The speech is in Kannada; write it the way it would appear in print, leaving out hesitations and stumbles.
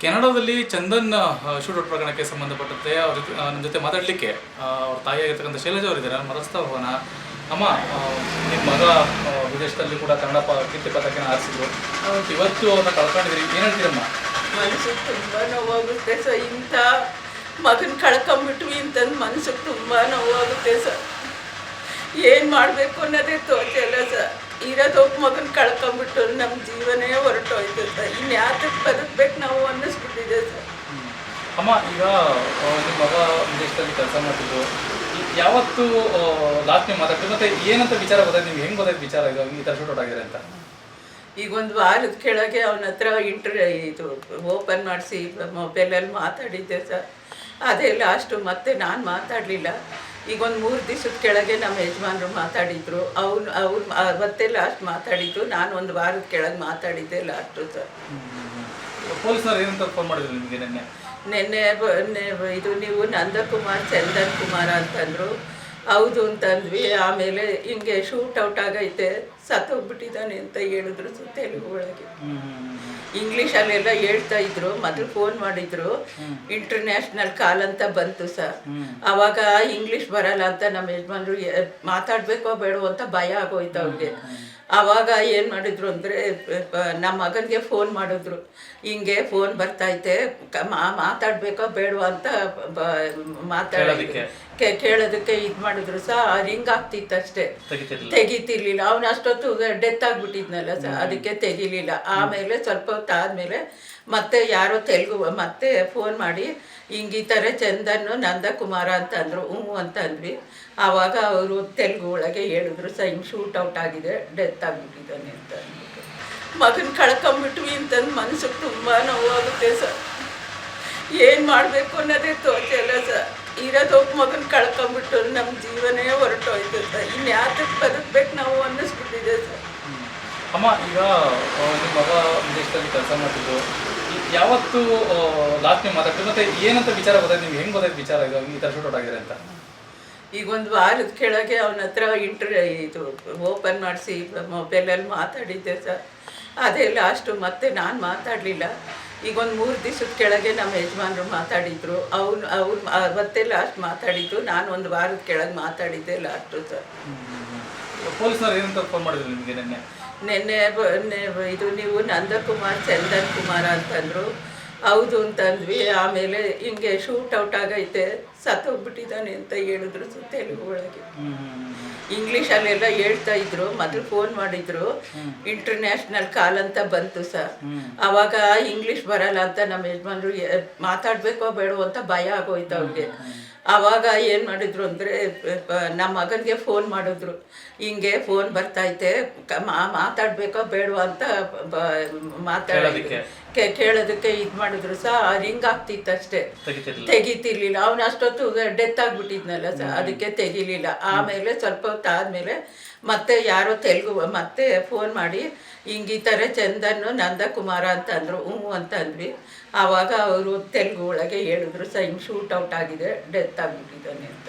ಕೆನಡಾದಲ್ಲಿ ಚಂದನ್ ಶೂಟೌಟ್ ಪ್ರಕರಣಕ್ಕೆ ಸಂಬಂಧಪಟ್ಟಂತೆ ಅವ್ರ ನನ್ನ ಜೊತೆ ಮಾತಾಡಲಿಕ್ಕೆ ಅವ್ರ ತಾಯಿಯಾಗಿರ್ತಕ್ಕಂಥ ಶೈಲಜಾ ಅವರಿದ್ದಾರೆ. ಮರಸ್ತಾ ಹೋಗೋಣ. ಅಮ್ಮ, ನಿಮ್ಮ ಮಗ ವಿದೇಶದಲ್ಲಿ ಕೂಡ ಕನ್ನಡ ಕೀರ್ತಿ ಪತಾಕೆನ ಆರಿಸಿದ್ರು. ಇವತ್ತು ಅವ್ರನ್ನ ಕಳ್ಕೊಂಡಿದ್ದೀರಿ, ಏನು ಹೇಳ್ತೀರಮ್ಮ? ಮನಸ್ಸಿಗೆ ತುಂಬ ನೋವಾಗುತ್ತೆ ಸರ್. ಇಂಥ ಮಗನ ಕಳ್ಕೊಂಬಿಟ್ವಿ ಅಂತಂದು ಮನಸ್ಸಿಗೆ ತುಂಬ ನೋವಾಗುತ್ತೆ ಸರ್. ಏನು ಮಾಡಬೇಕು ಅನ್ನೋದೇ ತೋಚಲ್ಲ ಸರ್. ಇರೋದೊಬ್ಬ ಮಗನ ಕಳ್ಕೊಂಬಿಟ್ಟು ನಮ್ಮ ಜೀವನೇ ಹೊರಟೋಯ್ತು ಸರ್. ಇನ್ಯಾತಕ್ಕೆ ಬದುಕಬೇಕು ನಾವು ಅನ್ನಿಸ್ಬಿಟ್ಟಿದೆ ಸರ್. ಅಮ್ಮ, ಈಗ ನಿಮ್ಮ ಮಗ ವಿದೇಶದಲ್ಲಿ ಕೆಲಸ ಮಾಡ್ತಿದ್ರು, ಯಾವತ್ತು ಲಾಸ್ಟ್ ನೀವು ಮಾತಾಡ್ತೀವಿ ಮತ್ತು ಏನಂತ ವಿಚಾರ ಗೊತ್ತಾಯ್ತು ನಿಮ್ಗೆ? ಹೆಂಗೆ ಗೊತ್ತಾಯ್ತು ವಿಚಾರ ಈ ಥರ ಶೂಟೌಟ್ ಆಗಿದೆ ಅಂತ? ಈಗ ಒಂದು ವಾರದ ಕೆಳಗೆ ಅವನ ಹತ್ರ ಇದು ಓಪನ್ ಮಾಡಿಸಿ ಮೊಬೈಲಲ್ಲಿ ಮಾತಾಡಿದ್ದೆ ಸರ್. ಅದೇ ಲಾಸ್ಟು. ಮತ್ತೆ ನಾನು ಮಾತಾಡಲಿಲ್ಲ. ಈಗ ಒಂದು 3 ದಿವಸದ ಕೆಳಗೆ ನಮ್ಮ ಯಜಮಾನರು ಮಾತಾಡಿದರು. ಅವ್ರು ಅವತ್ತೇ ಲಾಸ್ಟ್ ಮಾತಾಡಿದ್ದು. ನಾನು ಒಂದು ವಾರದ ಕೆಳಗೆ ಮಾತಾಡಿದ್ದೆ ಲಾಸ್ಟು ಸರ್. ಪೊಲೀಸ್ನವ್ರು ಏನಂತ ಫೋನ್ ಮಾಡಿದ್ರು ನಿಮಗೆ ನೆನ್ನೆ ಇದು ನೀವು ನಂದಕುಮಾರ್ ಚಂದನ್ ಕುಮಾರ ಅಂತಂದರು. ಹೌದು ಅಂತಂದ್ವಿ. ಆಮೇಲೆ ಹಿಂಗೆ ಶೂಟೌಟ್ ಆಗೈತೆ, ಸತ್ತೋಗ್ಬಿಟ್ಟಿದ್ದಾನೆ ಅಂತ ಹೇಳಿದ್ರು ತೆಲುಗು ಒಳಗೆ. ಇಂಗ್ಲೀಷಲ್ಲೆಲ್ಲ ಹೇಳ್ತಾ ಇದ್ರು. ಮೊದಲು ಫೋನ್ ಮಾಡಿದ್ರು, ಇಂಟರ್ನ್ಯಾಷನಲ್ ಕಾಲ್ ಅಂತ ಬಂತು ಸರ್. ಆವಾಗ ಇಂಗ್ಲೀಷ್ ಬರಲ್ಲ ಅಂತ ನಮ್ಮ ಯಜಮಾನ್ರು ಮಾತಾಡಬೇಕೋ ಬೇಡೋ ಅಂತ ಭಯ ಆಗೋಯ್ತು ಅವ್ರಿಗೆ. ಆವಾಗ ಏನು ಮಾಡಿದ್ರು ಅಂದರೆ ನಮ್ಮ ಮಗನಿಗೆ ಫೋನ್ ಮಾಡಿದ್ರು. ಹಿಂಗೆ ಫೋನ್ ಬರ್ತೈತೆ, ಮಾತಾಡಬೇಕೋ ಬೇಡೋ ಅಂತ ಕೇಳೋದಕ್ಕೆ ಇದು ಮಾಡಿದ್ರು ಸರ್. ರಿಂಗ್ ಆಗ್ತಿತ್ತು ಅಷ್ಟೇ, ತೆಗಿತಿರ್ಲಿಲ್ಲ. ಅವನು ಅಷ್ಟೊತ್ತು ಡೆತ್ ಆಗಿಬಿಟ್ಟಿದ್ನಲ್ಲ ಸರ್, ಅದಕ್ಕೆ ತೆಗಿಲಿಲ್ಲ. ಆಮೇಲೆ ಸ್ವಲ್ಪ ಹೊತ್ತು ಆದಮೇಲೆ ಮತ್ತೆ ಯಾರೋ ತೆಲುಗು ಮತ್ತೆ ಫೋನ್ ಮಾಡಿ ಹಿಂಗೆ ಈ ಥರ ಚಂದನ್ನು ನಂದಕುಮಾರ ಅಂತ ಅಂದರು. ಅಂತ ಅಂದ್ವಿ. ಆವಾಗ ಅವರು ತೆಲುಗು ಒಳಗೆ ಹೇಳಿದ್ರು ಸರ್, ಹಿಂಗೆ ಶೂಟೌಟ್ ಆಗಿದೆ, ಡೆತ್ ಆಗಿಬಿಟ್ಟಿದ್ದಾನೆ ಅಂತ ಅಂದ್ಬಿಟ್ಟು. ಮಗನ ಕಳ್ಕೊಂಬಿಟ್ವಿ ಅಂತಂದು ಮನಸ್ಸಿಗೆ ತುಂಬ ನೋವಾಗುತ್ತೆ ಸರ್. ಏನು ಮಾಡಬೇಕು ಅನ್ನೋದೇ ತೋಚಲ್ಲ ಸರ್. ಇರೋದೊಬ್ಬ ಮಗನ ಕಳ್ಕೊಂಬಿಟ್ಟು ನಮ್ಮ ಜೀವನೇ ಹೊರಟೋಯ್ತು ಸರ್. ಇನ್ಯಾತಕ್ಕೆ ಬದುಕಬೇಕು ನಾವು ಅನ್ನಿಸ್ಬಿಟ್ಟಿದೆ ಸರ್. ಅಮ್ಮ, ಈಗ ನಿಮ್ಮ ಮಗ ವಿದೇಶದಲ್ಲಿ ಕೆಲಸ ಮಾಡ್ತಿದ್ರು, ಯಾವತ್ತು ಲಾಸ್ಟ್ ನೀವು ಮಾತಾಡ್ತೀವಿ ಮತ್ತು ಏನಂತ ವಿಚಾರ ಗೊತ್ತಾಯ್ತು ನಿಮ್ಗೆ? ಹೆಂಗೆ ಗೊತ್ತಾಯ್ತು ವಿಚಾರ ಈ ಥರ ಶೂಟೌಟ್ ಆಗಿದೆ ಅಂತ? ಈಗ ಒಂದು ವಾರದ ಕೆಳಗೆ ಅವನ ಹತ್ರ ಇದು ಓಪನ್ ಮಾಡಿಸಿ ಮೊಬೈಲಲ್ಲಿ ಮಾತಾಡಿದ್ದೆ ಸರ್. ಅದೇ ಲಾಸ್ಟು. ಮತ್ತೆ ನಾನು ಮಾತಾಡಲಿಲ್ಲ. ಈಗ ಒಂದು 3 ದಿವಸದ ಕೆಳಗೆ ನಮ್ಮ ಯಜಮಾನರು ಮಾತಾಡಿದರು. ಅವ್ರು ಅವತ್ತೇ ಲಾಸ್ಟ್ ಮಾತಾಡಿದ್ದು. ನಾನು ಒಂದು ವಾರದ ಕೆಳಗೆ ಮಾತಾಡಿದ್ದೆ ಲಾಸ್ಟು ಸರ್. ಪೊಲೀಸ್ನವ್ರು ಏನಂತ ಫೋನ್ ಮಾಡಿದ್ರು ನಿಮಗೆ ನೆನ್ನೆ ಇದು ನೀವು ನಂದಕುಮಾರ್ ಚಂದನ್ ಕುಮಾರ ಅಂತಂದರು. ಹೌದು ಅಂತಂದ್ವಿ. ಆಮೇಲೆ ಹಿಂಗೆ ಶೂಟೌಟ್ ಆಗೈತೆ, ಸತ್ತೋಗ್ಬಿಟ್ಟಿದ್ದಾನೆ ಅಂತ ಹೇಳಿದ್ರು ತೆಲುಗು ಒಳಗೆ. ಇಂಗ್ಲೀಷಲ್ಲೆಲ್ಲ ಹೇಳ್ತಾ ಇದ್ರು. ಮೊದಲು ಫೋನ್ ಮಾಡಿದ್ರು, ಇಂಟರ್ನ್ಯಾಷನಲ್ ಕಾಲ್ ಅಂತ ಬಂತು ಸರ್. ಆವಾಗ ಇಂಗ್ಲೀಷ್ ಬರಲ್ಲ ಅಂತ ನಮ್ಮ ಯಜಮಾನ್ರು ಮಾತಾಡಬೇಕೋ ಬೇಡೋ ಅಂತ ಭಯ ಆಗೋಯ್ತು ಅವ್ರಿಗೆ. ಆವಾಗ ಏನು ಮಾಡಿದ್ರು ಅಂದರೆ ನಮ್ಮ ಮಗನಿಗೆ ಫೋನ್ ಮಾಡಿದ್ರು. ಹಿಂಗೆ ಫೋನ್ ಬರ್ತೈತೆ, ಮಾತಾಡಬೇಕೋ ಬೇಡೋ ಅಂತ ಕೇಳೋದಕ್ಕೆ ಇದು ಮಾಡಿದ್ರು ಸರ್. ರಿಂಗ್ ಆಗ್ತಿತ್ತು ಅಷ್ಟೇ, ತೆಗಿತಿರ್ಲಿಲ್ಲ. ಅವನು ಅಷ್ಟೊತ್ತು ಡೆತ್ ಆಗಿಬಿಟ್ಟಿದ್ನಲ್ಲ ಸರ್, ಅದಕ್ಕೆ ತೆಗಿಲಿಲ್ಲ. ಆಮೇಲೆ ಸ್ವಲ್ಪ ಹೊತ್ತು ಆದಮೇಲೆ ಮತ್ತೆ ಯಾರೋ ತೆಲುಗು ಮತ್ತೆ ಫೋನ್ ಮಾಡಿ ಹಿಂಗೆ ಈ ಥರ ಚಂದನ್ನು ನಂದಕುಮಾರ ಅಂತ ಅಂದರು. ಅಂತ ಅಂದ್ವಿ. ಆವಾಗ ಅವರು ತೆಲುಗು ಒಳಗೆ ಹೇಳಿದ್ರು ಸರ್, ಹಿಂಗೆ ಶೂಟೌಟ್ ಆಗಿದೆ, ಡೆತ್ ಆಗಿಬಿಟ್ಟಿದ್ದಾನೆ ಅಂತ.